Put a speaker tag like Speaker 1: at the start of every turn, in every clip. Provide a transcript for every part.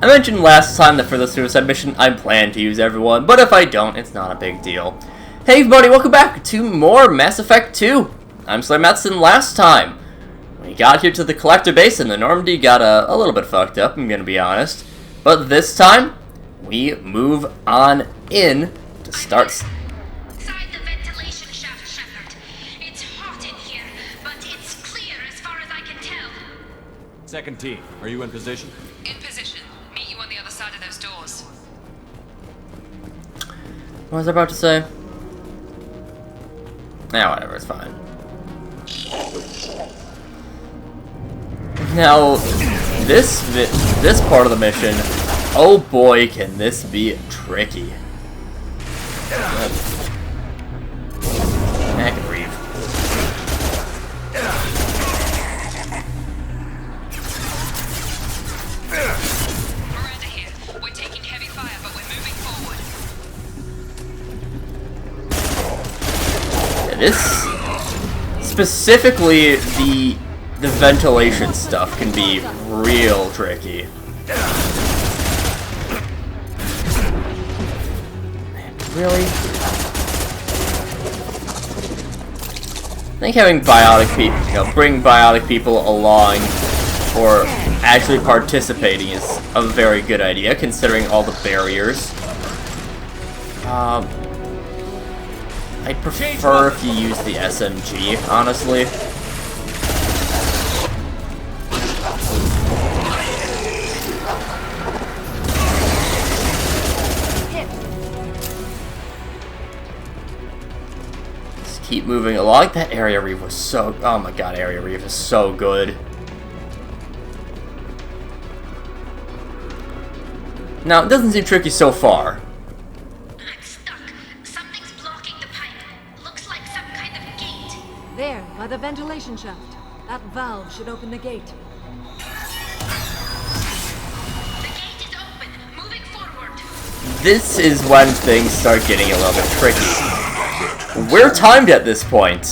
Speaker 1: I mentioned last time that for the suicide mission, I plan to use everyone, but if I don't, it's not a big deal. Hey everybody, welcome back to more Mass Effect 2. I'm SlayerMathis, and last time, we got here to the collector base, and the Normandy got a little bit fucked up, I'm gonna be honest. But this time, we move on in to start...
Speaker 2: Inside the ventilation shaft, Shepard. It's hot in here, but it's clear as far as I can tell.
Speaker 3: Second team, are you in position?
Speaker 2: In position. Meet you on the other side of those doors.
Speaker 1: What was I about to say? Yeah, whatever, it's fine. Now, this part of the mission, oh boy, can this be tricky. I can breathe.
Speaker 2: Miranda here. We're taking heavy fire, but we're moving forward.
Speaker 1: Yeah, this, specifically the ventilation stuff can be real tricky. Really? I think having biotic people, bring biotic people along or actually participating is a very good idea, considering all the barriers. I'd prefer if you use the SMG, honestly. Keep moving along. That area reef was so... Oh my god, area reef is so good. Now, it doesn't seem tricky so far.
Speaker 2: I'm stuck. Something's blocking the pipe. Looks like some kind of gate.
Speaker 4: There, by the ventilation shaft. That valve should open the gate.
Speaker 2: The gate is open. Moving forward.
Speaker 1: This is when things start getting a little bit tricky. We're timed at this point.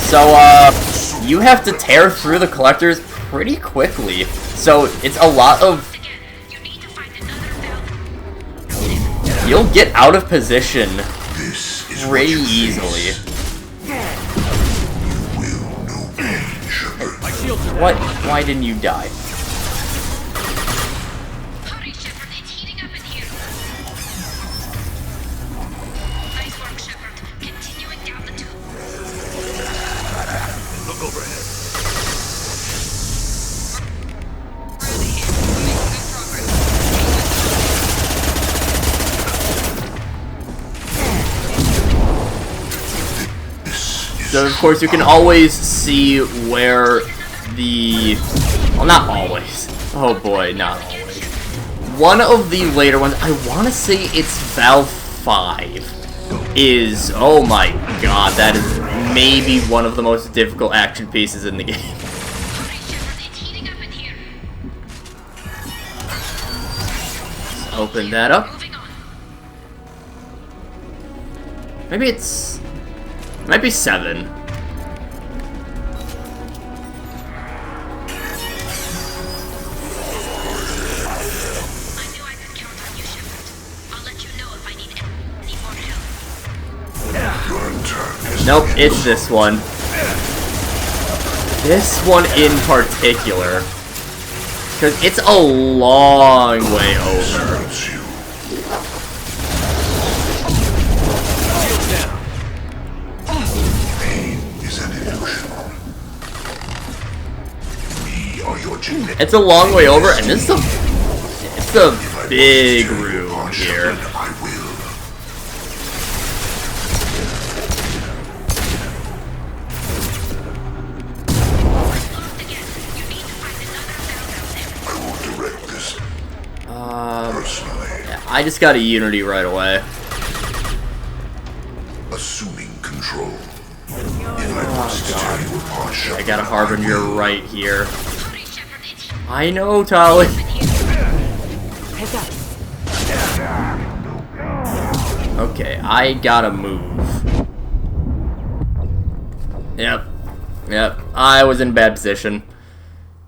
Speaker 1: So, you have to tear through the collectors pretty quickly. So, it's a lot of...
Speaker 2: You need to find another valve.
Speaker 1: You'll get out of position pretty easily. What? Why didn't you die?
Speaker 2: Hurry, Shepard. It's heating up in here. Nice work, Shepard. Continuing down the tube.
Speaker 3: Look overhead.
Speaker 2: Miranda here. Making good progress.
Speaker 1: So, of course, you can always see where the... Well, not always. Oh boy, not always. One of the later ones, I want to say it's Valve 5, is... Oh my god, that is maybe one of the most difficult action pieces in the game.
Speaker 2: Hurry, Shepard. It's heating up in here.
Speaker 1: Let's open that up.
Speaker 2: Moving on.
Speaker 1: Maybe it's... Might be 7.
Speaker 2: I knew I could count on you, Shepard. I'll let you know if I need any more help.
Speaker 1: Nope, it's this one. This one in particular. Because it's a long way over. It's a long way over, and this is it's a big room here. Yeah, I just got a Unity right away.
Speaker 5: Assuming control.
Speaker 1: Oh god. I got a Harbinger right here.
Speaker 2: Hurry, Shepard. It's
Speaker 1: I know, Tali.
Speaker 4: Heads up.
Speaker 1: Okay, I gotta move. Yep. I was in bad position.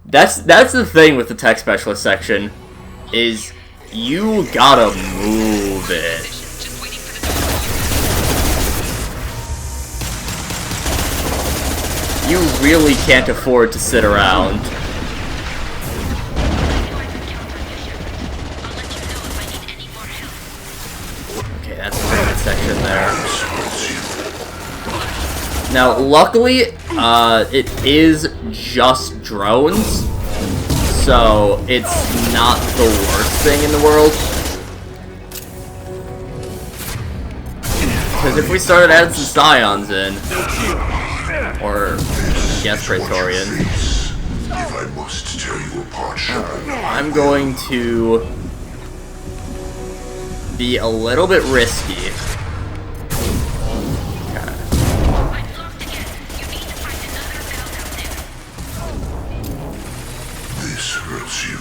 Speaker 1: That's the thing with the tech specialist section, is you gotta move it.
Speaker 2: Just waiting for the
Speaker 1: You really can't afford to sit around. Okay, that's a pretty good section there. Now, luckily, it is just drones, so it's not the worst thing in the world. Because if we started adding some Scions in, or yes, Praetorians,
Speaker 5: If I must tear you apart,
Speaker 1: I'm going to be a little bit risky.
Speaker 5: this hurts you.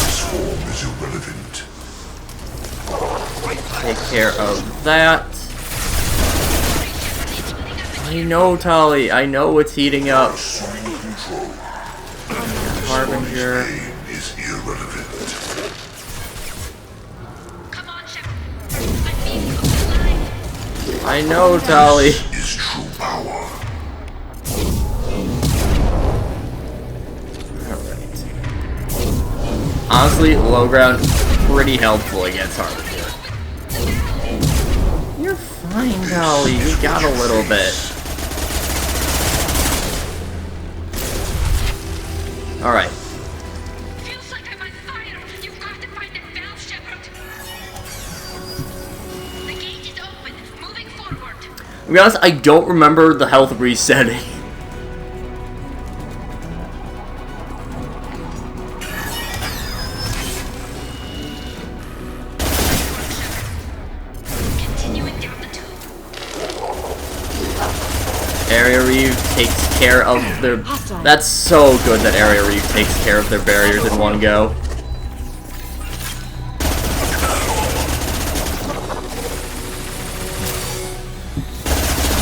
Speaker 5: This form is irrelevant.
Speaker 1: Take care of that. I know, Tali. I know it's heating up.
Speaker 5: Assuming control.
Speaker 1: Harbinger.
Speaker 5: Pain is irrelevant.
Speaker 2: Come on, Shepard. I'm being cooked alive.
Speaker 1: I know, Tali.
Speaker 5: Is true power.
Speaker 1: Alright. Honestly, low ground pretty helpful against Harbinger. You're fine, Tali. You got a little bit. Alright.
Speaker 2: Feels like I'm on fire. You've got to find the valve, Shepard. The gate is open. Moving forward.
Speaker 1: To be honest, I don't remember the health resetting.
Speaker 2: Continuing down the tube.
Speaker 1: Area Reeve takes care of their... That's so good that Area Reeve takes care of their barriers in one go.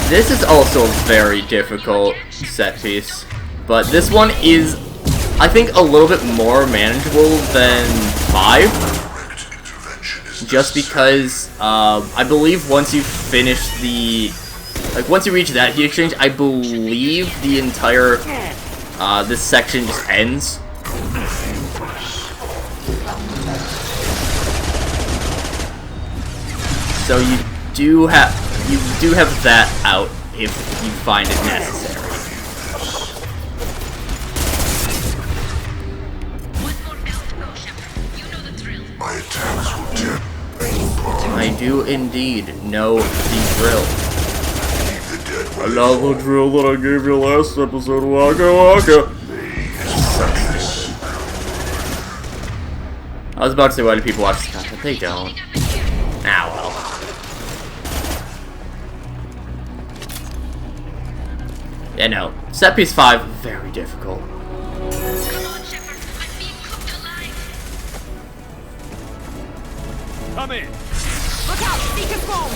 Speaker 1: This is also a very difficult set piece, but this one is, I think, a little bit more manageable than 5,
Speaker 5: Direct intervention is
Speaker 1: just because I believe once you finish the, like once you reach that heat exchange, I believe the entire this section just ends. So you do have that out if you find it necessary.
Speaker 2: One more valve to go, Shepard. You know the drill.
Speaker 5: my attacks will tear you apart.
Speaker 1: I do indeed know the drill.
Speaker 5: Leave the dead
Speaker 1: I
Speaker 5: where
Speaker 1: love the drill that I gave you last episode, Waka Waka. I was about to say, why do people watch this content? They don't.
Speaker 2: Up in here.
Speaker 1: Ah, well. Yeah, no. Set piece 5, very difficult.
Speaker 2: Come on, Shepard. I'm being cooked alive.
Speaker 3: Come in.
Speaker 4: Look out! Seeker's bomb!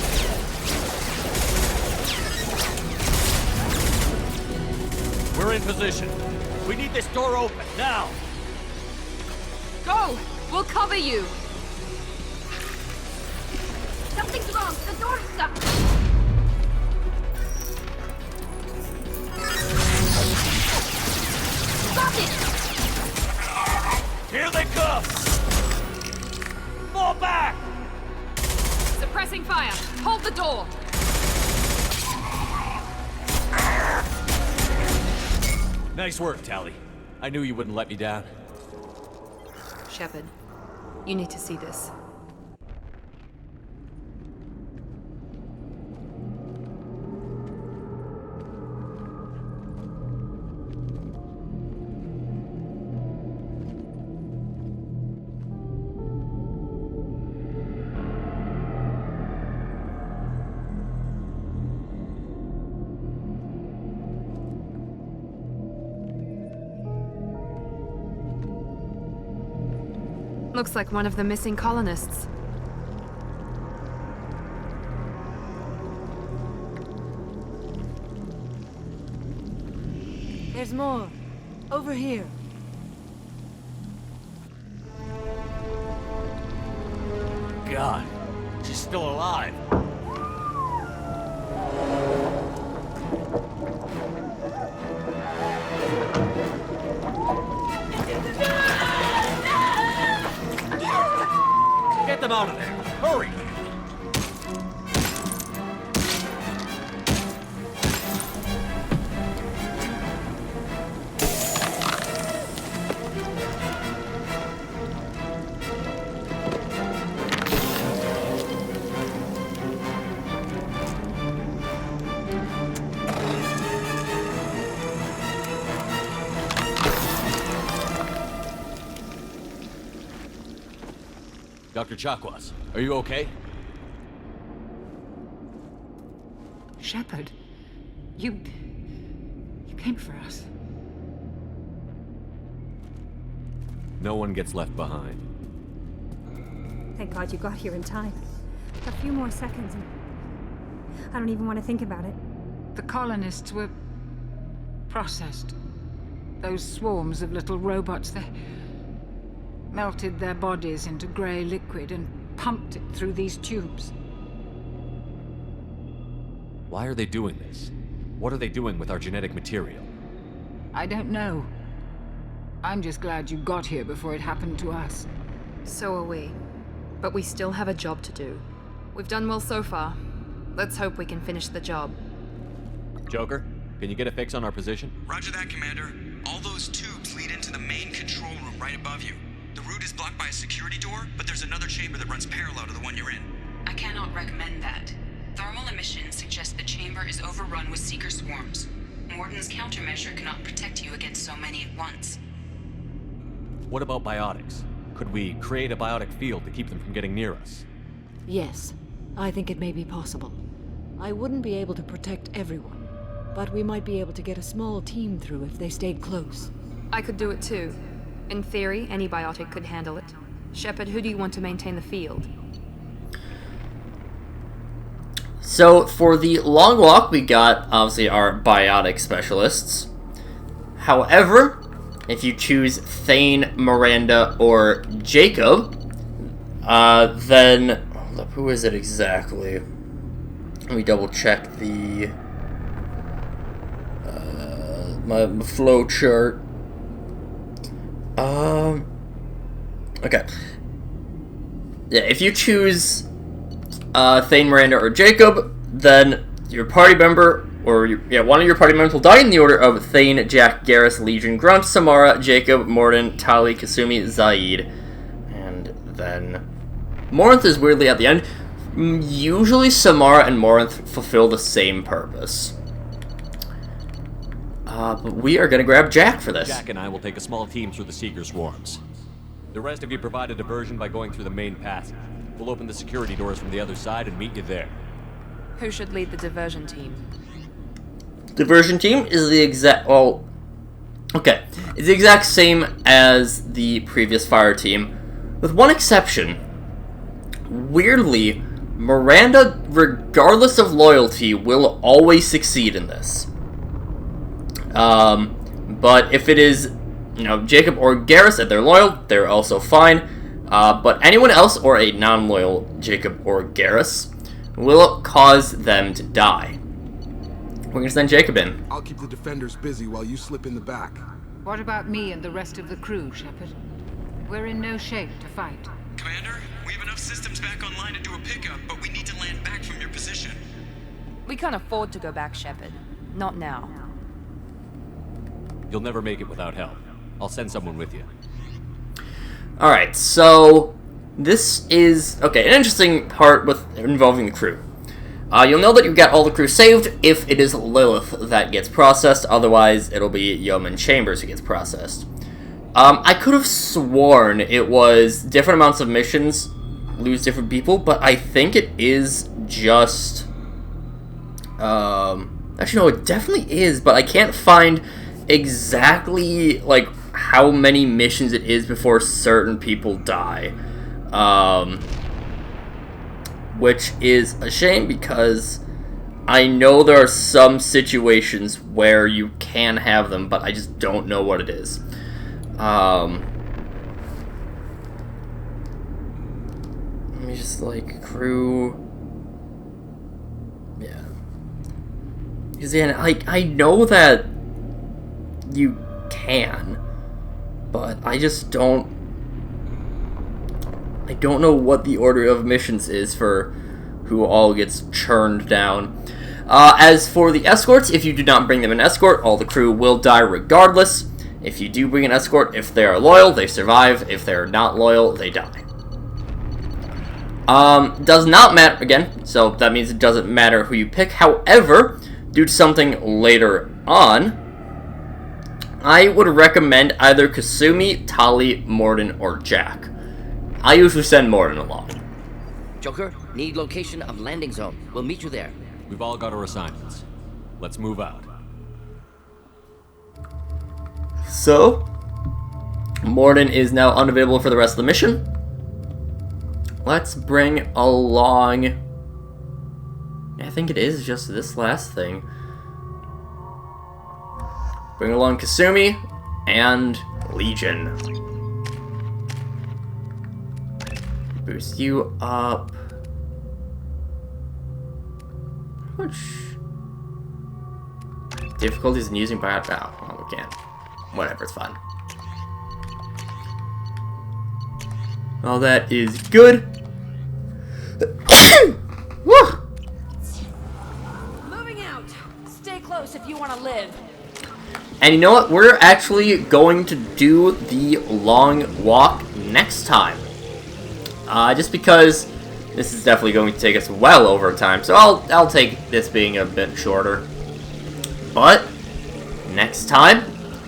Speaker 3: We're in position. We need this door open now.
Speaker 4: Go! We'll cover you!
Speaker 2: Something's wrong. The door's stuck. Got it.
Speaker 3: Here they come. Fall back.
Speaker 4: Suppressing fire! Hold the door!
Speaker 3: Nice work, Tali. I knew you wouldn't let me down.
Speaker 4: Shepard, you need to see this. Looks like one of the missing colonists. There's more. Over here.
Speaker 3: God, she's still alive. Get them out of there! Hurry! Dr. Chakwas, are you okay?
Speaker 6: Shepard, you came for us.
Speaker 3: No one gets left behind.
Speaker 7: Thank God you got here in time. A few more seconds and I don't even want to think about it.
Speaker 6: The colonists were processed. Those swarms of little robots, they melted their bodies into grey liquid and pumped it through these tubes.
Speaker 3: Why are they doing this? What are they doing with our genetic material?
Speaker 6: I don't know. I'm just glad you got here before it happened to us.
Speaker 8: So are we. But we still have a job to do. We've done well so far. Let's hope we can finish the job.
Speaker 3: Joker, can you get a fix on our position?
Speaker 9: Roger that, Commander. All those tubes lead into the main control room right above you. The route is blocked by a security door, but there's another chamber that runs parallel to the one you're in.
Speaker 2: I cannot recommend that. Thermal emissions suggest the chamber is overrun with seeker swarms. Morden's countermeasure cannot protect you against so many at once.
Speaker 3: What about biotics? Could we create a biotic field to keep them from getting near us?
Speaker 4: Yes, I think it may be possible. I wouldn't be able to protect everyone, but we might be able to get a small team through if they stayed close.
Speaker 8: I could do it too. In theory, any biotic could handle it. Shepard, who do you want to maintain the field?
Speaker 1: So, for the long walk, we got, obviously, our biotic specialists. However, if you choose Thane, Miranda, or Jacob, then... Hold up, who is it exactly? Let me double check the... my flow chart. Okay. Yeah, if you choose Thane, Miranda, or Jacob, then your party member, or one of your party members will die in the order of Thane, Jack, Garrus, Legion, Grunt, Samara, Jacob, Morden, Tali, Kasumi, Zaid, and then Morinth is weirdly at the end. Usually Samara and Morinth fulfill the same purpose. But we are going to grab Jack for this.
Speaker 3: Jack and I will take a small team through the Seeker swarms. The rest of you provide a diversion by going through the main passage. We'll open the security doors from the other side and meet you there.
Speaker 8: Who should lead the diversion team?
Speaker 1: Diversion team is the exact... Well, okay. It's the exact same as the previous fire team, with one exception. Weirdly, Miranda, regardless of loyalty, will always succeed in this. But if it is, Jacob or Garrus, if they're loyal, they're also fine. But anyone else or a non-loyal Jacob or Garrus will cause them to die. We're going to send Jacob in.
Speaker 10: I'll keep the defenders busy while you slip in the back.
Speaker 6: What about me and the rest of the crew, Shepard? We're in no shape to fight.
Speaker 9: Commander, we have enough systems back online to do a pickup, but we need to land back from your position.
Speaker 8: We can't afford to go back, Shepard. Not now.
Speaker 3: You'll never make it without help. I'll send someone with you.
Speaker 1: Alright, so this is, an interesting part involving the crew. You'll know that you've got all the crew saved if it is Lilith that gets processed, otherwise it'll be Yeoman Chambers who gets processed. I could have sworn it was different amounts of missions lose different people, but I think it is just... actually, no, it definitely is, but I can't find exactly, how many missions it is before certain people die. Which is a shame because I know there are some situations where you can have them, but I just don't know what it is. Let me just, like, crew... Yeah. Because, yeah, I know that you can, but I just don't... I don't know what the order of missions is for who all gets churned down. As for the escorts, if you do not bring them an escort, all the crew will die regardless. If you do bring an escort, if they are loyal, they survive. If they are not loyal, they die. Does not matter, again, so that means it doesn't matter who you pick. However, due to something later on, I would recommend either Kasumi, Tali, Morden, or Jack. I usually send Morden along.
Speaker 11: Joker, need location of landing zone. We'll meet you there.
Speaker 3: We've all got our assignments. Let's move out.
Speaker 1: So, Morden is now unavailable for the rest of the mission. Let's bring along... I think it is just this last thing. Bring along Kasumi and Legion. Boost you up. How much difficulties in using bio? Oh, well, we can't. Whatever, it's fine. All that is good. Woo!
Speaker 12: Moving out. Stay close if you want to live.
Speaker 1: And you know what? We're actually going to do the long walk next time. Just because this is definitely going to take us well over time, so I'll take this being a bit shorter. But next time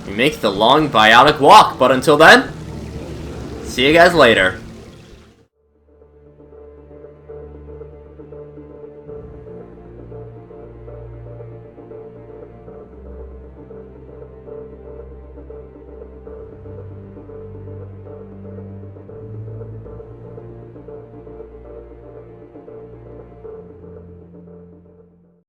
Speaker 1: we make the long biotic walk. But until then, see you guys later.